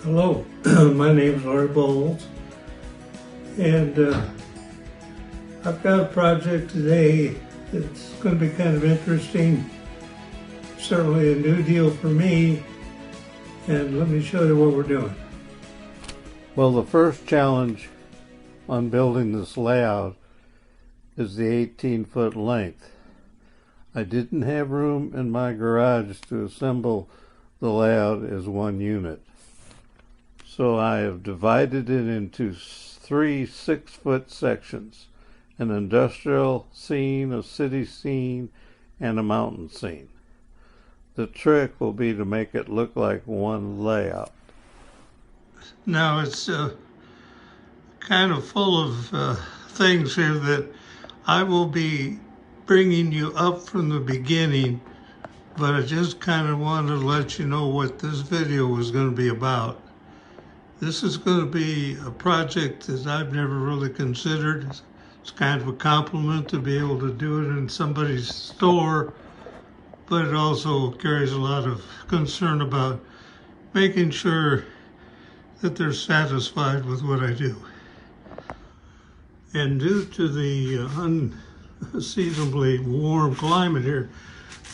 Hello, my name is Boles, and I've got a project today that's going to be kind of interesting, certainly a new deal for me, and let me show you what we're doing. Well, the first challenge on building this layout is the 18-foot length. I didn't have room in my garage to assemble the layout as one unit. So I have divided it into 3 6-foot sections: an industrial scene, a city scene, and a mountain scene. The trick will be to make it look like one layout. Now it's kind of full of things here that I will be bringing you up from the beginning, but I just kind of wanted to let you know what this video was going to be about. This is going to be a project that I've never really considered. It's kind of a compliment to be able to do it in somebody's store, but it also carries a lot of concern about making sure that they're satisfied with what I do. And due to the unseasonably warm climate here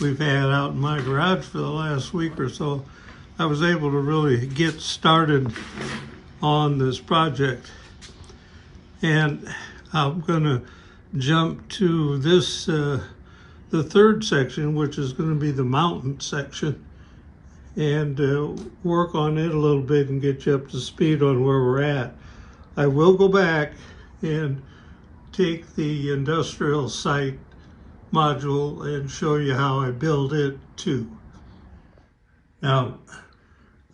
we've had out in my garage for the last week or so, I was able to really get started on this project. And I'm going to jump to this, the third section, which is going to be the mountain section, and work on it a little bit and get you up to speed on where we're at. I will go back and take the industrial site module and show you how I build it too. Now,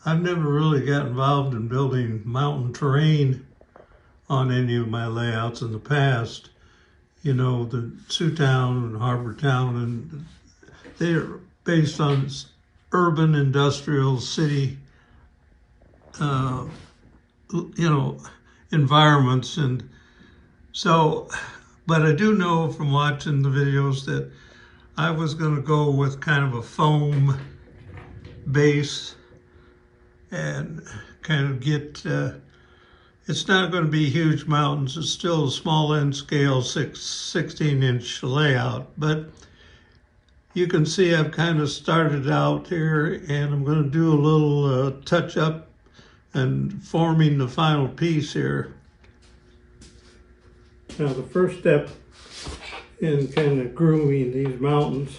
I've never really got involved in building mountain terrain on any of my layouts in the past. You know, the Sioux Town and Harbor Town, and they're based on urban industrial city, environments. And so, but I do know from watching the videos that I was going to go with kind of a foam base and kind of get, it's not going to be huge mountains. It's still a small end scale 16-inch layout, but you can see I've kind of started out here, and I'm going to do a little touch up and forming the final piece here. Now the first step in kind of grooming these mountains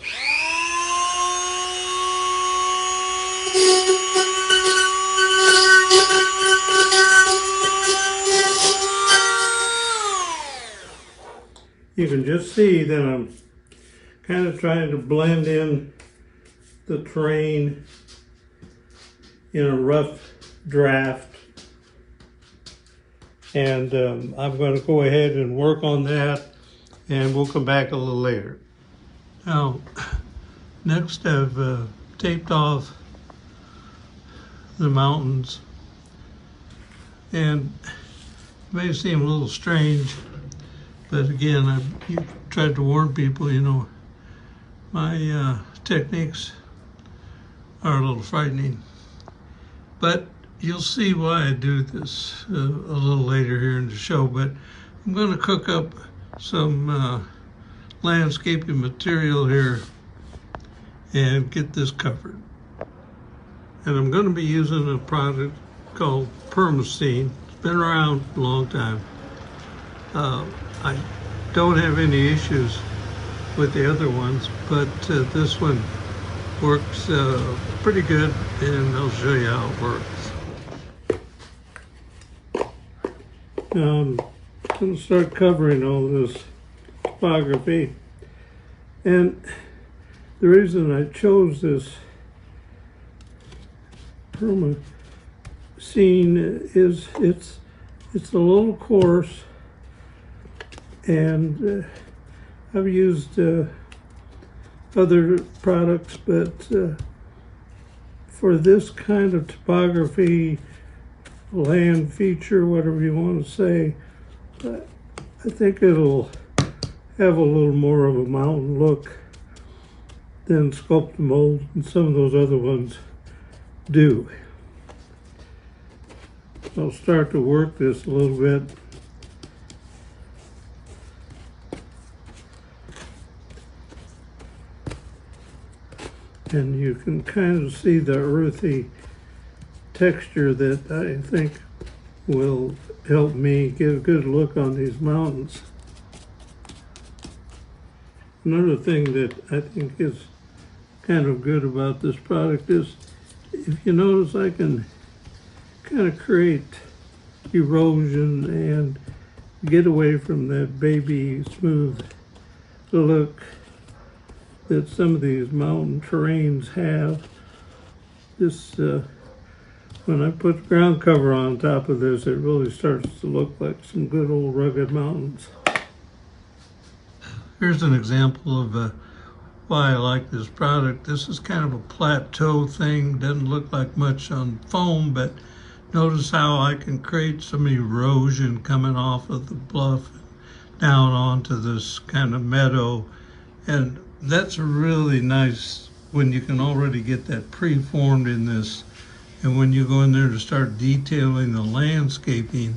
you can just see that I'm kind of trying to blend in the terrain in a rough draft. And I'm going to go ahead and work on that, and we'll come back a little later. Now, next I've taped off the mountains, and it may seem a little strange, but again, I've tried to warn people, you know, my techniques are a little frightening. But you'll see why I do this a little later here in the show. But I'm going to cook up some landscaping material here and get this covered. And I'm going to be using a product called Perma-Scene. It's been around a long time. I don't have any issues with the other ones, but this one works pretty good, and I'll show you how it works. Now I'm going to start covering all this topography, and the reason I chose this Perma-Scene is it's a little coarse, and I've used other products, but for this kind of topography, land feature, whatever you want to say, I think it'll have a little more of a mountain look than Sculpt and Mold and some of those other ones do. I'll start to work this a little bit. And you can kind of see the earthy texture that I think will help me get a good look on these mountains. Another thing that I think is kind of good about this product is, if you notice, I can kind of create erosion and get away from that baby smooth look that some of these mountain terrains have. This, when I put ground cover on top of this, it really starts to look like some good old rugged mountains. Here's an example of why I like this product. This is kind of a plateau thing. Doesn't look like much on foam, but notice how I can create some erosion coming off of the bluff down onto this kind of meadow. And that's really nice when you can already get that preformed in this. And when you go in there to start detailing the landscaping,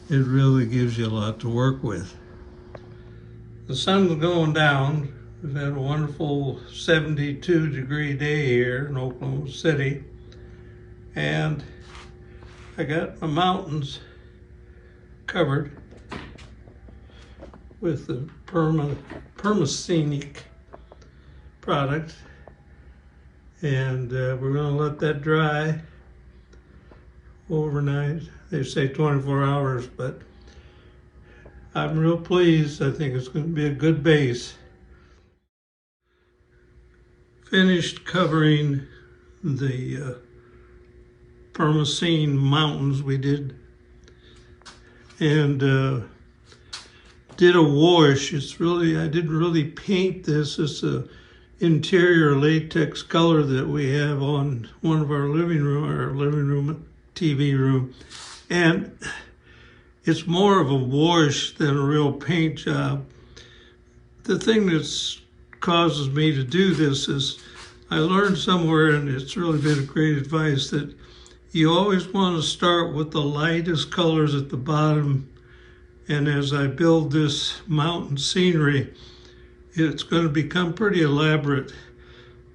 it really gives you a lot to work with. The sun's going down. We've had a wonderful 72-degree day here in Oklahoma City. And I got my mountains covered with the Perma-Scene product. And we're gonna let that dry overnight. They say 24 hours, but I'm real pleased. I think it's gonna be a good base. Finished covering the Perma-Scene mountains we did, and did a wash. It's really, I didn't really paint this. It's a interior latex color that we have on one of our living room TV room, and it's more of a wash than a real paint job. The thing that's causes me to do this is I learned somewhere, and it's really been a great advice, that you always want to start with the lightest colors at the bottom. And as I build this mountain scenery, it's going to become pretty elaborate,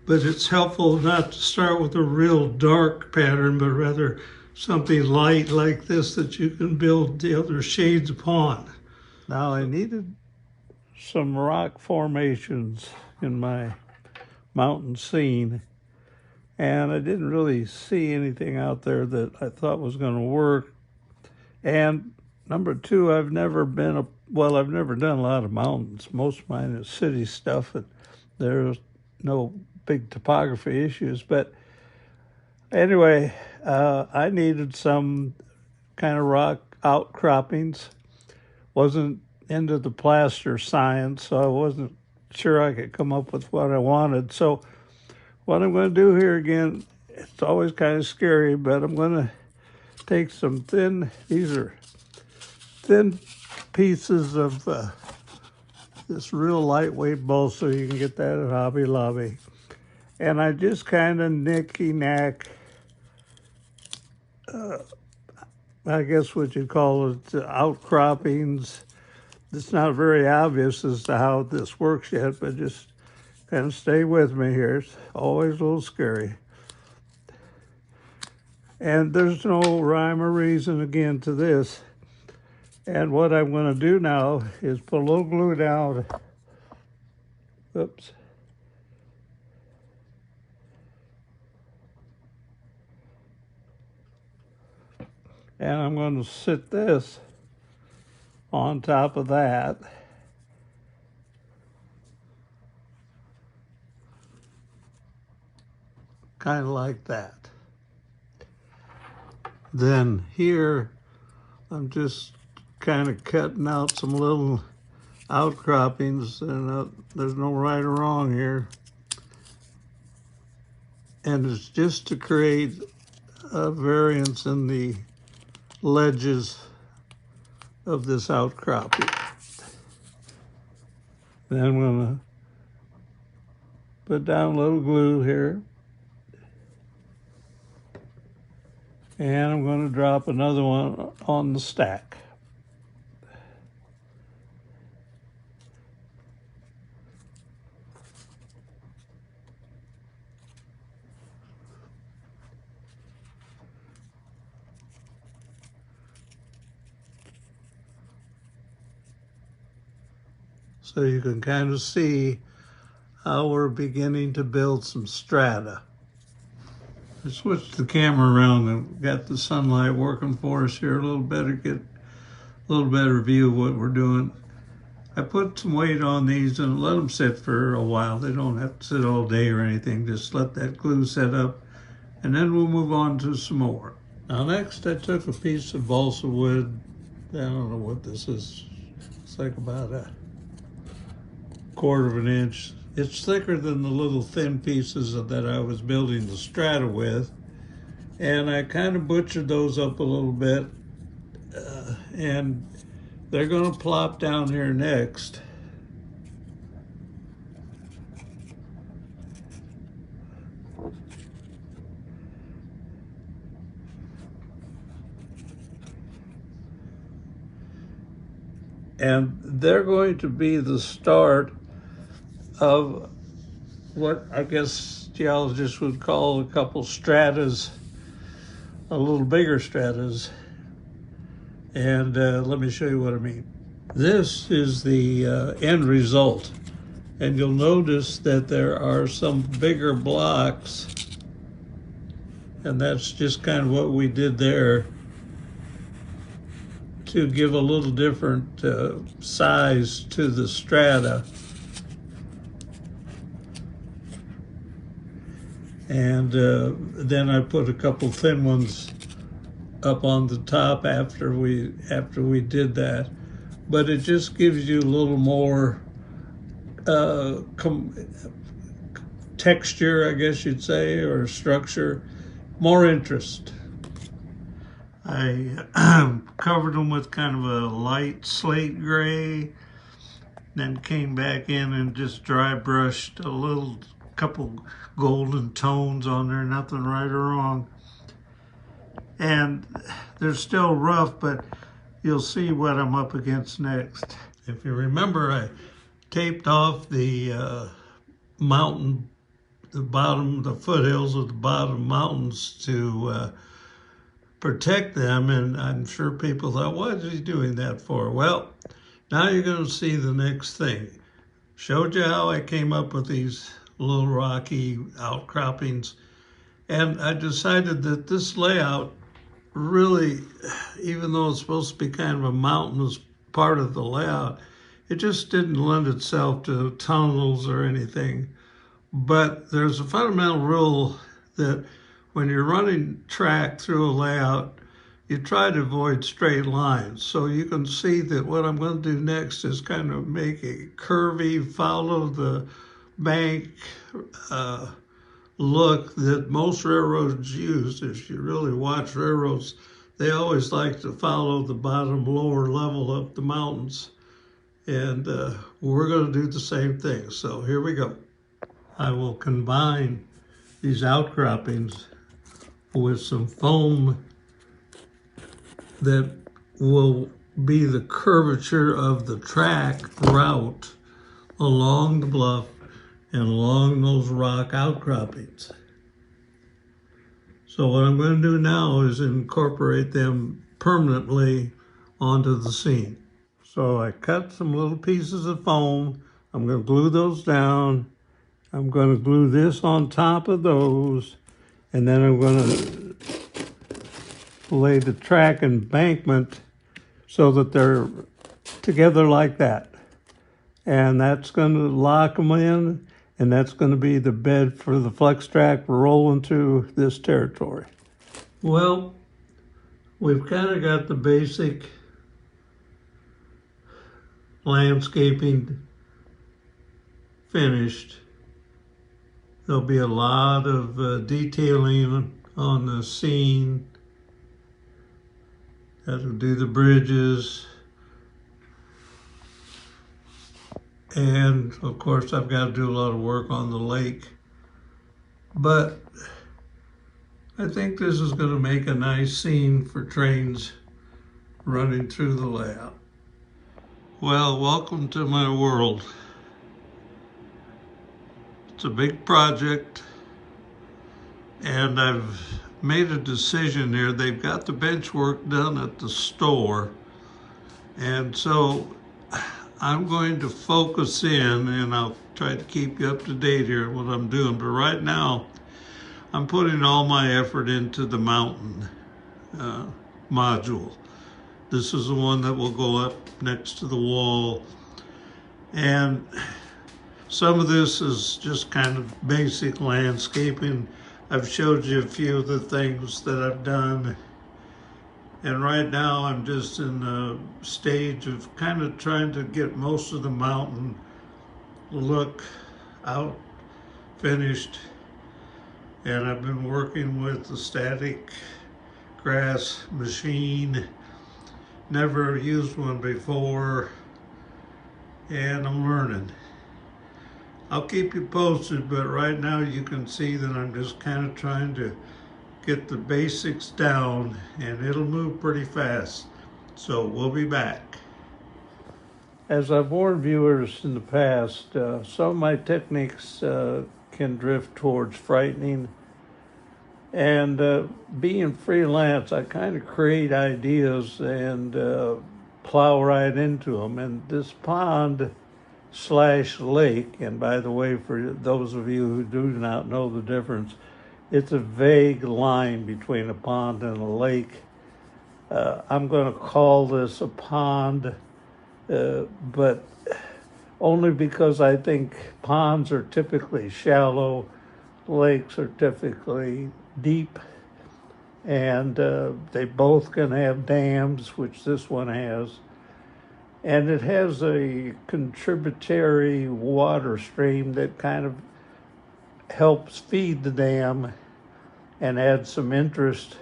but it's helpful not to start with a real dark pattern, but rather something light like this that you can build the other shades upon. Now I needed some rock formations in my mountain scene, and I didn't really see anything out there that I thought was going to work. And number two, I've never done a lot of mountains. Most of mine is city stuff, and there's no big topography issues. But anyway, I needed some kind of rock outcroppings. Wasn't into the plaster science, so I wasn't sure I could come up with what I wanted. So what I'm going to do here again, it's always kind of scary, but I'm going to take some these are thin pieces of this real lightweight balsa. You can get that at Hobby Lobby. And I just kind of nicky-knack, I guess what you'd call it, outcroppings. It's not very obvious as to how this works yet, but just kind of stay with me here. It's always a little scary. And there's no rhyme or reason, again, to this. And what I'm going to do now is put a little glue down. Oops. And I'm going to sit this on top of that. Kind of like that. Then here, I'm just kind of cutting out some little outcroppings, and there's no right or wrong here. And it's just to create a variance in the ledges of this outcropping. Then I'm going to put down a little glue here. And I'm going to drop another one on the stack. So you can kind of see how we're beginning to build some strata. I switched the camera around and got the sunlight working for us here a little better, get a little better view of what we're doing. I put some weight on these and let them sit for a while. They don't have to sit all day or anything. Just let that glue set up, and then we'll move on to some more. Now next I took a piece of balsa wood. I don't know what this is. It's like about a 1/4 of an inch. It's thicker than the little thin pieces that I was building the strata with. And I kind of butchered those up a little bit. And they're going to plop down here next. And they're going to be the start of what I guess geologists would call a couple stratas, a little bigger stratas. And let me show you what I mean. This is the end result. And you'll notice that there are some bigger blocks. And that's just kind of what we did there to give a little different size to the strata. And then I put a couple thin ones up on the top after we did that. But it just gives you a little more texture, I guess you'd say, or structure, more interest. I covered them with kind of a light slate gray, then came back in and just dry brushed a couple golden tones on there, nothing right or wrong. And they're still rough, but you'll see what I'm up against next. If you remember, I taped off the mountain, the foothills of the bottom mountains to protect them, and I'm sure people thought, what is he doing that for? Well, now you're going to see the next thing. Showed you how I came up with these little rocky outcroppings, and I decided that this layout really, even though it's supposed to be kind of a mountainous part of the layout, it just didn't lend itself to tunnels or anything. But there's a fundamental rule that when you're running track through a layout, you try to avoid straight lines. So you can see that what I'm going to do next is kind of make a curvy, follow the bank look that most railroads use. If you really watch railroads, they always like to follow the bottom lower level of the mountains. And we're going to do the same thing. So here we go. I will combine these outcroppings with some foam that will be the curvature of the track route along the bluff and along those rock outcroppings. So what I'm going to do now is incorporate them permanently onto the scene. So I cut some little pieces of foam. I'm going to glue those down. I'm going to glue this on top of those, and then I'm going to lay the track embankment so that they're together like that. And that's going to lock them in, and that's going to be the bed for the flex track rolling through this territory. Well, we've kind of got the basic landscaping finished. There'll be a lot of detailing on the scene. Got to do the bridges. And of course, I've got to do a lot of work on the lake. But I think this is going to make a nice scene for trains running through the layout. Well, welcome to my world. It's a big project, and I've made a decision here. They've got the bench work done at the store, and so I'm going to focus in, and I'll try to keep you up to date here on what I'm doing. But right now, I'm putting all my effort into the mountain module. This is the one that will go up next to the wall. And some of this is just kind of basic landscaping. I've showed you a few of the things that I've done. And right now I'm just in the stage of kind of trying to get most of the mountain look out finished. And I've been working with the static grass machine. Never used one before, and I'm learning. I'll keep you posted, but right now you can see that I'm just kind of trying to get the basics down, and it'll move pretty fast. So we'll be back. As I've warned viewers in the past, some of my techniques can drift towards frightening. And being freelance, I kind of create ideas and plow right into them. And this pond slash lake, and by the way, for those of you who do not know the difference, it's a vague line between a pond and a lake. I'm going to call this a pond, but only because I think ponds are typically shallow, lakes are typically deep, and they both can have dams, which this one has, and it has a contributory water stream that kind of helps feed the dam and add some interest.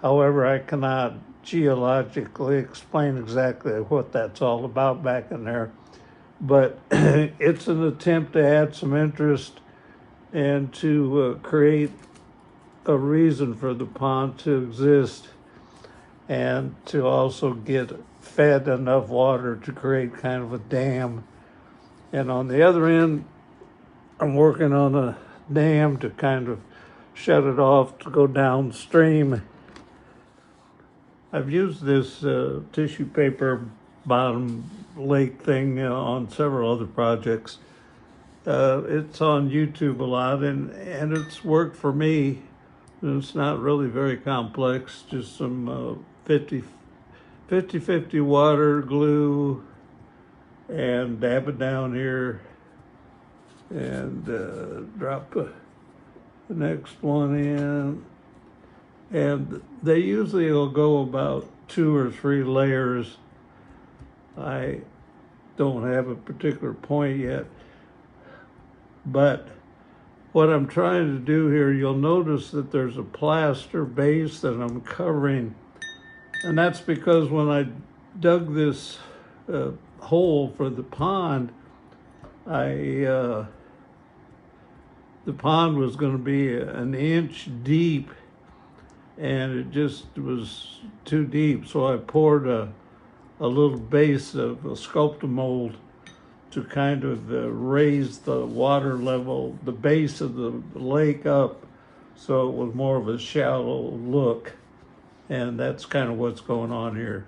However, I cannot geologically explain exactly what that's all about back in there, but it's an attempt to add some interest and to create a reason for the pond to exist, and to also get fed enough water to create kind of a dam. And on the other end, I'm working on a dam to kind of shut it off to go downstream. I've used this tissue paper bottom lake thing on several other projects. It's on YouTube a lot, and it's worked for me. It's not really very complex, just some 50-50 water, glue, and dab it down here, and drop the next one in. And they usually will go about 2 or 3 layers. I don't have a particular point yet, but what I'm trying to do here, you'll notice that there's a plaster base that I'm covering. And that's because when I dug this hole for the pond, the pond was going to be an inch deep, and it just was too deep. So I poured a little base of a sculptor mold to kind of raise the water level, the base of the lake up, so it was more of a shallow look. And that's kind of what's going on here.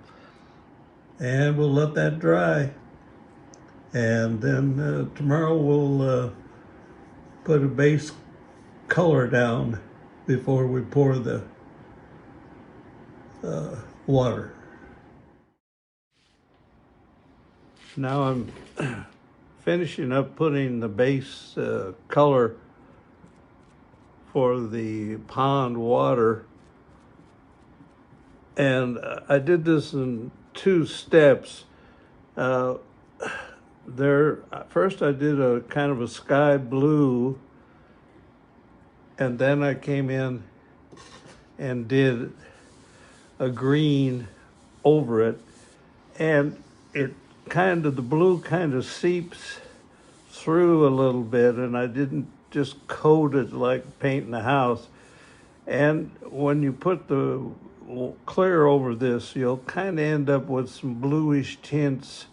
And we'll let that dry. And then tomorrow we'll put a base color down before we pour the water. Now I'm finishing up putting the base color for the pond water. And I did this in 2 steps. First I did a kind of a sky blue, and then I came in and did a green over it, and it kind of, the blue kind of seeps through a little bit, and I didn't just coat it like painting a house. And when you put the clear over this, you'll kind of end up with some bluish tints,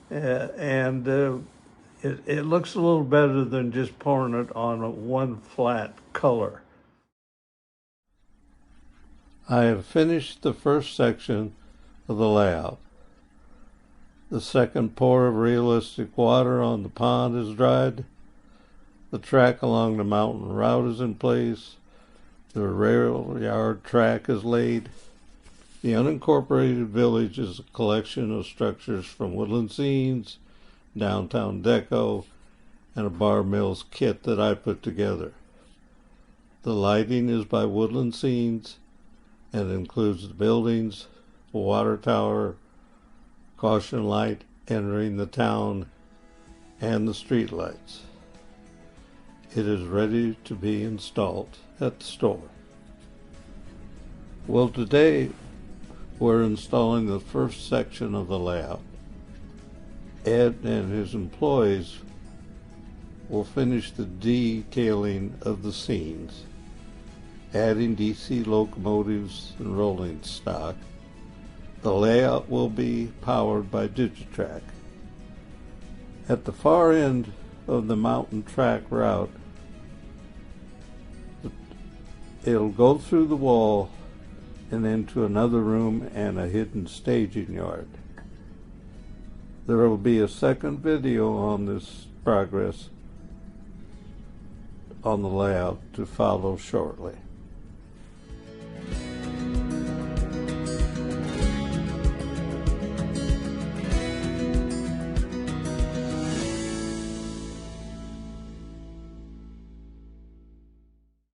and it looks a little better than just pouring it on one flat color. I have finished the first section of the layout. The second pour of realistic water on the pond is dried. The track along the mountain route is in place. The rail yard track is laid. The unincorporated village is a collection of structures from Woodland Scenes, Downtown Deco, and a bar mills kit that I put together. The lighting is by Woodland Scenes and includes the buildings, a water tower, caution light entering the town, and the street lights. It is ready to be installed at the store. Well, today we're installing the first section of the layout. Ed and his employees will finish the detailing of the scenes, adding DC locomotives and rolling stock. The layout will be powered by Digitrack. At the far end of the mountain track route, it'll go through the wall and into another room and a hidden staging yard. There will be a second video on this progress on the layout to follow shortly.